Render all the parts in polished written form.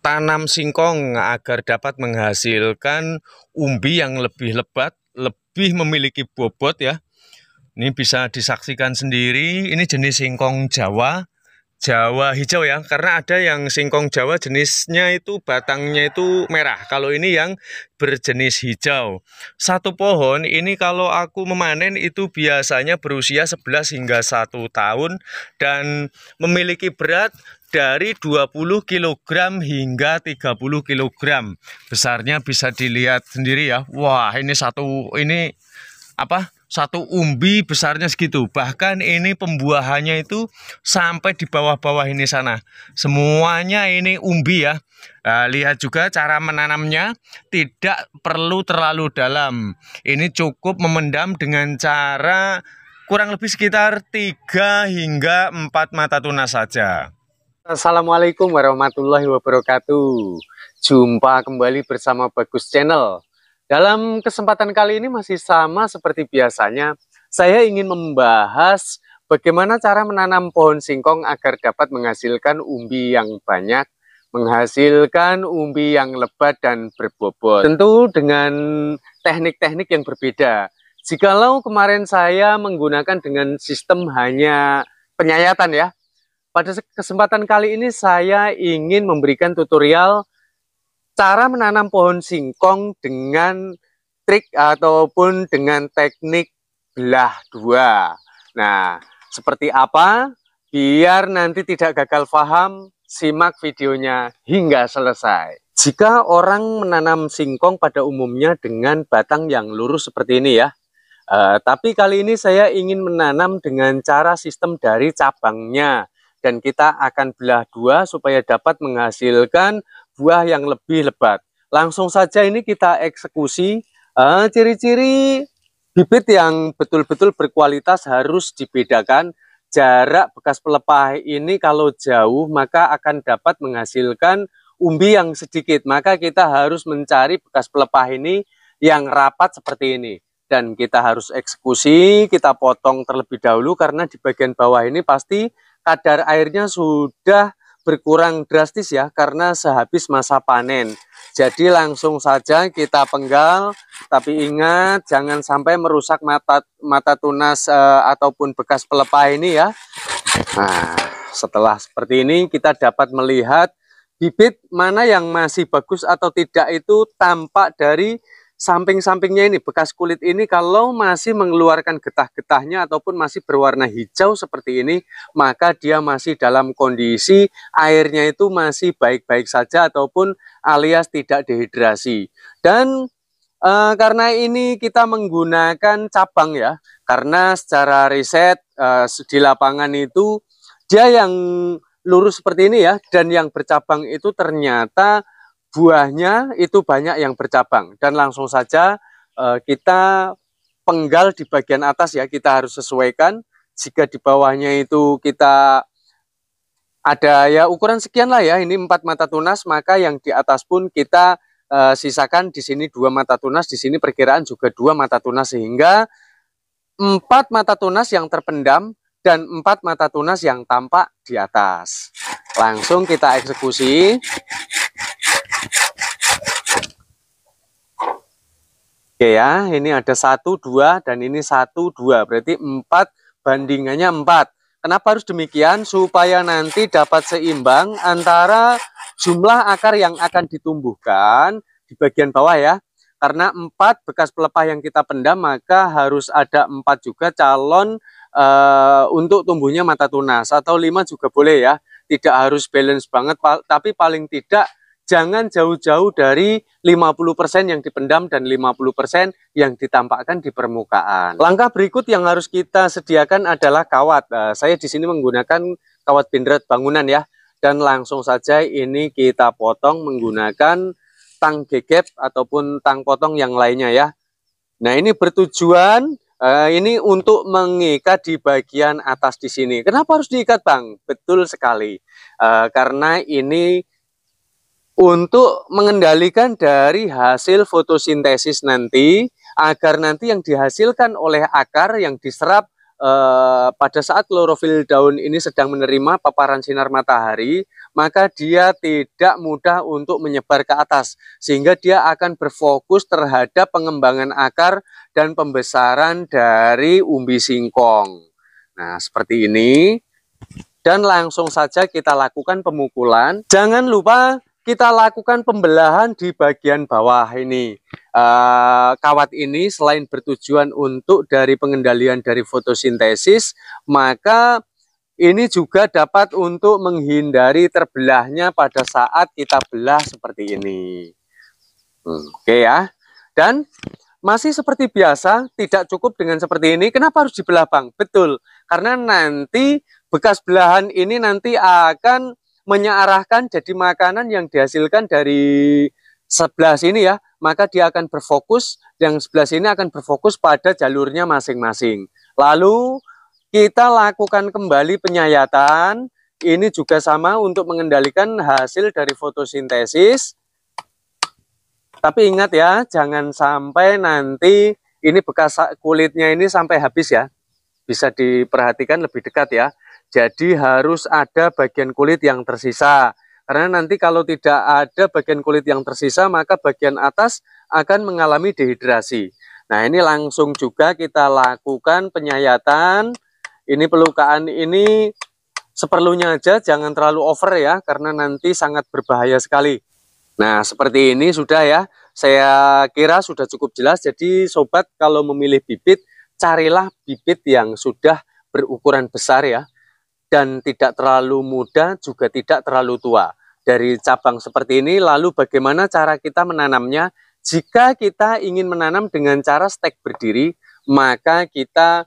tanam singkong agar dapat menghasilkan umbi yang lebih lebat, lebih memiliki bobot ya. Ini bisa disaksikan sendiri, ini jenis singkong Jawa, Jawa hijau ya, karena ada yang singkong Jawa jenisnya itu batangnya itu merah. Kalau ini yang berjenis hijau. Satu pohon ini kalau aku memanen itu biasanya berusia 11 hingga 1 tahun dan memiliki berat dari 20 kg hingga 30 kg. Besarnya bisa dilihat sendiri ya. Wah, ini satu umbi besarnya segitu. Bahkan ini pembuahannya itu sampai di bawah-bawah ini sana. Semuanya ini umbi ya. Nah, lihat juga cara menanamnya, tidak perlu terlalu dalam. Ini cukup memendam dengan cara kurang lebih sekitar 3 hingga 4 mata tunas saja. Assalamualaikum warahmatullahi wabarakatuh. Jumpa kembali bersama Bagus Channel. Dalam kesempatan kali ini masih sama seperti biasanya, saya ingin membahas bagaimana cara menanam pohon singkong agar dapat menghasilkan umbi yang banyak, menghasilkan umbi yang lebat dan berbobot. Tentu dengan teknik-teknik yang berbeda. Jikalau kemarin saya menggunakan dengan sistem hanya penyayatan ya, pada kesempatan kali ini saya ingin memberikan tutorial cara menanam pohon singkong dengan trik ataupun dengan teknik belah dua. Nah, seperti apa? Biar nanti tidak gagal paham, simak videonya hingga selesai. Jika orang menanam singkong pada umumnya dengan batang yang lurus seperti ini ya, tapi kali ini saya ingin menanam dengan cara sistem dari cabangnya. Dan kita akan belah dua supaya dapat menghasilkan buah yang lebih lebat. Langsung saja ini kita eksekusi. Ciri-ciri bibit yang betul-betul berkualitas harus dibedakan. Jarak bekas pelepah ini kalau jauh maka akan dapat menghasilkan umbi yang sedikit. Maka kita harus mencari bekas pelepah ini yang rapat seperti ini. Dan kita harus eksekusi, kita potong terlebih dahulu karena di bagian bawah ini pasti kadar airnya sudah berkurang drastis ya karena sehabis masa panen. Jadi langsung saja kita penggal, tapi ingat jangan sampai merusak mata tunas ataupun bekas pelepah ini ya. Nah, setelah seperti ini kita dapat melihat bibit mana yang masih bagus atau tidak itu tampak dari samping-sampingnya ini, bekas kulit ini kalau masih mengeluarkan getah-getahnya ataupun masih berwarna hijau seperti ini, maka dia masih dalam kondisi airnya itu masih baik-baik saja ataupun alias tidak dehidrasi. Dan karena ini kita menggunakan cabang ya, karena secara riset di lapangan itu dia yang lurus seperti ini ya, dan yang bercabang itu ternyata buahnya itu banyak yang bercabang. Dan langsung saja kita penggal di bagian atas ya, kita harus sesuaikan. Jika di bawahnya itu kita ada ya ukuran sekian lah ya, ini 4 mata tunas, maka yang di atas pun kita sisakan. Di sini 2 mata tunas, di sini perkiraan juga 2 mata tunas, sehingga 4 mata tunas yang terpendam dan 4 mata tunas yang tampak di atas. Langsung kita eksekusi. Oke ya, ini ada 1, 2, dan ini 1, 2. Berarti 4 bandingannya 4. Kenapa harus demikian? Supaya nanti dapat seimbang antara jumlah akar yang akan ditumbuhkan di bagian bawah ya. Karena 4 bekas pelepah yang kita pendam, maka harus ada 4 juga calon untuk tumbuhnya mata tunas. Atau 5 juga boleh ya. Tidak harus balance banget, tapi paling tidak jangan jauh-jauh dari 50% yang dipendam dan 50% yang ditampakkan di permukaan. Langkah berikut yang harus kita sediakan adalah kawat. Saya di sini menggunakan kawat bindrat bangunan ya. Dan langsung saja ini kita potong menggunakan tang gegep ataupun tang potong yang lainnya ya. Nah, ini bertujuan ini untuk mengikat di bagian atas di sini. Kenapa harus diikat, Bang? Betul sekali. Karena ini untuk mengendalikan dari hasil fotosintesis nanti, agar nanti yang dihasilkan oleh akar yang diserap pada saat klorofil daun ini sedang menerima paparan sinar matahari, maka dia tidak mudah untuk menyebar ke atas, sehingga dia akan berfokus terhadap pengembangan akar dan pembesaran dari umbi singkong. Nah, seperti ini. Dan langsung saja kita lakukan pemukulan. Jangan lupa kita lakukan pembelahan di bagian bawah ini. Kawat ini selain bertujuan untuk dari pengendalian dari fotosintesis, maka ini juga dapat untuk menghindari terbelahnya pada saat kita belah seperti ini. Oke ya. Dan masih seperti biasa, tidak cukup dengan seperti ini. Kenapa harus dibelah, Bang? Betul, karena nanti bekas belahan ini nanti akan menyearahkan jadi makanan yang dihasilkan dari sebelah sini ya. Maka dia akan berfokus, yang sebelah sini akan berfokus pada jalurnya masing-masing. Lalu kita lakukan kembali penyayatan. Ini juga sama untuk mengendalikan hasil dari fotosintesis. Tapi ingat ya, jangan sampai nanti ini bekas kulitnya ini sampai habis ya. Bisa diperhatikan lebih dekat ya. Jadi harus ada bagian kulit yang tersisa. Karena nanti kalau tidak ada bagian kulit yang tersisa, maka bagian atas akan mengalami dehidrasi. Nah, ini langsung juga kita lakukan penyayatan. Ini pelukaan ini seperlunya aja, jangan terlalu over ya, karena nanti sangat berbahaya sekali. Nah, seperti ini sudah ya. Saya kira sudah cukup jelas. Jadi sobat kalau memilih bibit, carilah bibit yang sudah berukuran besar ya. Dan tidak terlalu muda, juga tidak terlalu tua. Dari cabang seperti ini, lalu bagaimana cara kita menanamnya? Jika kita ingin menanam dengan cara stek berdiri, maka kita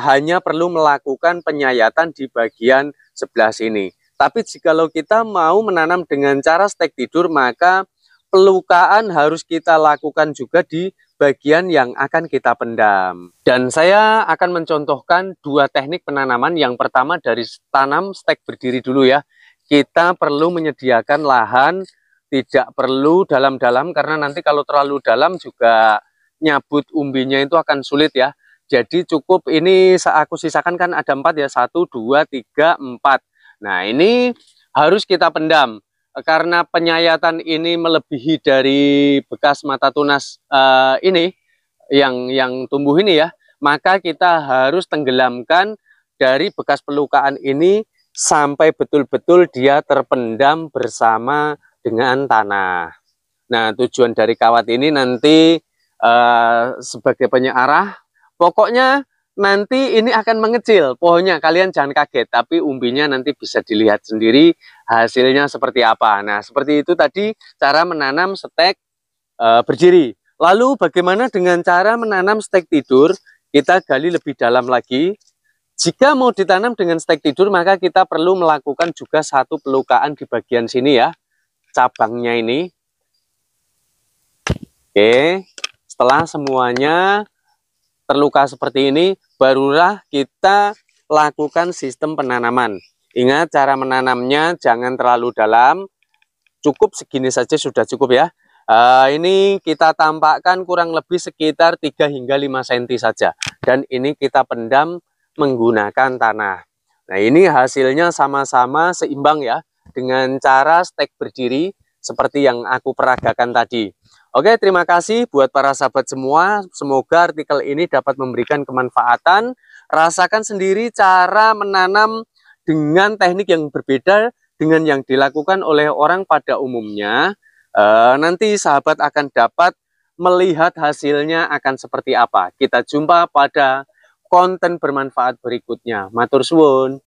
hanya perlu melakukan penyayatan di bagian sebelah sini. Tapi jikalau kita mau menanam dengan cara stek tidur, maka pelukaan harus kita lakukan juga di bagian yang akan kita pendam. Dan saya akan mencontohkan dua teknik penanaman. Yang pertama dari tanam stek berdiri dulu ya. Kita perlu menyediakan lahan, tidak perlu dalam-dalam, karena nanti kalau terlalu dalam juga nyabut umbinya itu akan sulit ya. Jadi cukup ini aku sisakan kan ada 4 ya, 1, 2, 3, 4. Nah, ini harus kita pendam. Karena penyayatan ini melebihi dari bekas mata tunas ini yang tumbuh ini ya, maka kita harus tenggelamkan dari bekas pelukaan ini sampai betul-betul dia terpendam bersama dengan tanah. Nah, tujuan dari kawat ini nanti sebagai penyearah, pokoknya nanti ini akan mengecil pohonnya, kalian jangan kaget, tapi umbinya nanti bisa dilihat sendiri hasilnya seperti apa. Nah, seperti itu tadi cara menanam stek berdiri. Lalu bagaimana dengan cara menanam stek tidur? Kita gali lebih dalam lagi. Jika mau ditanam dengan stek tidur, maka kita perlu melakukan juga satu pelukaan di bagian sini ya, cabangnya ini. Oke, setelah semuanya terluka seperti ini, barulah kita lakukan sistem penanaman. Ingat cara menanamnya jangan terlalu dalam, cukup segini saja sudah cukup ya. Ini kita tampakkan kurang lebih sekitar 3 hingga 5 cm saja. Dan ini kita pendam menggunakan tanah. Nah, ini hasilnya sama-sama seimbang ya, dengan cara stek berdiri seperti yang aku peragakan tadi. Oke, terima kasih buat para sahabat semua. Semoga artikel ini dapat memberikan kemanfaatan. Rasakan sendiri cara menanam dengan teknik yang berbeda dengan yang dilakukan oleh orang pada umumnya. Nanti sahabat akan dapat melihat hasilnya akan seperti apa. Kita jumpa pada konten bermanfaat berikutnya. Matur suwun.